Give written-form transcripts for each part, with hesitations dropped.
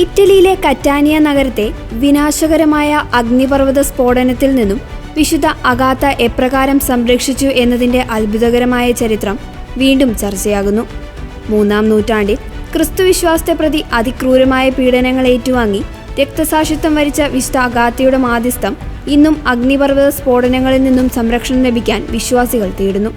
ഇറ്റലിയിലെ കറ്റാനിയ നഗരത്തെ വിനാശകരമായ അഗ്നിപർവ്വത സ്ഫോടനത്തിൽ നിന്നും വിശുദ്ധ അഗാത്ത എപ്രകാരം സംരക്ഷിച്ചു എന്നതിൻ്റെ അത്ഭുതകരമായ ചരിത്രം വീണ്ടും ചർച്ചയാകുന്നു. 3-ാം നൂറ്റാണ്ടിൽ ക്രിസ്തുവിശ്വാസത്തെ പ്രതി അതിക്രൂരമായ പീഡനങ്ങൾ ഏറ്റുവാങ്ങി രക്തസാക്ഷിത്വം വരിച്ച വിശുദ്ധ അഗാത്തയുടെ മാധ്യസ്ഥം ഇന്നും അഗ്നിപർവ്വത സ്ഫോടനങ്ങളിൽ നിന്നും സംരക്ഷണം ലഭിക്കാൻ വിശ്വാസികൾ തേടുന്നു.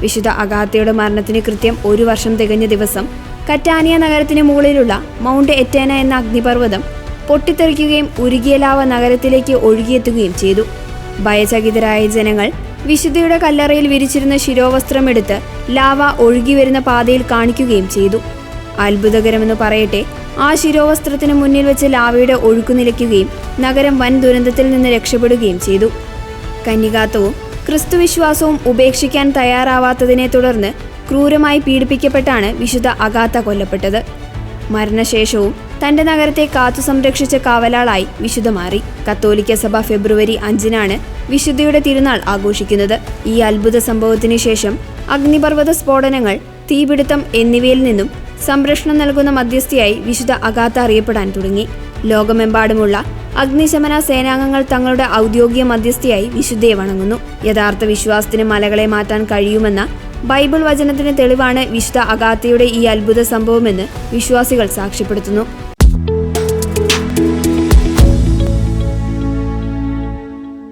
വിശുദ്ധ അഗാത്തയുടെ മരണത്തിന് കൃത്യം 1 വർഷം തികഞ്ഞ ദിവസം കറ്റാനിയ നഗരത്തിന് മുകളിലുള്ള മൗണ്ട് എറ്റേന എന്ന അഗ്നിപർവ്വതം പൊട്ടിത്തെറിക്കുകയും ഉരുകിയ ലാവ നഗരത്തിലേക്ക് ഒഴുകിയെത്തുകയും ചെയ്തു. ഭയചകിതരായ ജനങ്ങൾ വിശുദ്ധയുടെ കല്ലറയിൽ വിരിച്ചിരുന്ന ശിരോവസ്ത്രമെടുത്ത് ലാവ ഒഴുകി വരുന്ന പാതയിൽ കാണിക്കുകയും ചെയ്തു. അത്ഭുതകരമെന്ന് പറയട്ടെ, ആ ശിരോവസ്ത്രത്തിന് മുന്നിൽ വെച്ച് ലാവയുടെ ഒഴുക്കു നിലയ്ക്കുകയും നഗരം വൻ ദുരന്തത്തിൽ നിന്ന് രക്ഷപ്പെടുകയും ചെയ്തു. കന്യകാത്വവും ക്രിസ്തുവിശ്വാസവും ഉപേക്ഷിക്കാൻ തയ്യാറാവാത്തതിനെ തുടർന്ന് ക്രൂരമായി പീഡിപ്പിക്കപ്പെട്ടാണ് വിശുദ്ധ അഗാത്ത കൊല്ലപ്പെട്ടത്. മരണശേഷവും തൻ്റെ നഗരത്തെ കാത്തു സംരക്ഷിച്ച കാവലാളായി വിശുദ്ധ മാറി. കത്തോലിക്ക സഭ ഫെബ്രുവരി 5-നാണ് വിശുദ്ധയുടെ തിരുനാൾ ആഘോഷിക്കുന്നത്. ഈ അത്ഭുത സംഭവത്തിനു ശേഷം അഗ്നിപർവ്വത സ്ഫോടനങ്ങൾ, തീപിടുത്തം എന്നിവയിൽ നിന്നും സംരക്ഷണം നൽകുന്ന മധ്യസ്ഥയായി വിശുദ്ധ അഗാത്ത അറിയപ്പെടാൻ തുടങ്ങി. ലോകമെമ്പാടുമുള്ള അഗ്നിശമന സേനാംഗങ്ങൾ തങ്ങളുടെ ഔദ്യോഗിക മധ്യസ്ഥയായി വിശുദ്ധയെ വണങ്ങുന്നു. യഥാർത്ഥ വിശ്വാസത്തിന് മലകളെ മാറ്റാൻ കഴിയുമെന്ന ബൈബിൾ വചനത്തിന് തെളിവാണ് വിശുദ്ധ അഗാത്തയുടെ ഈ അത്ഭുത സംഭവമെന്ന് വിശ്വാസികൾ സാക്ഷ്യപ്പെടുത്തുന്നു.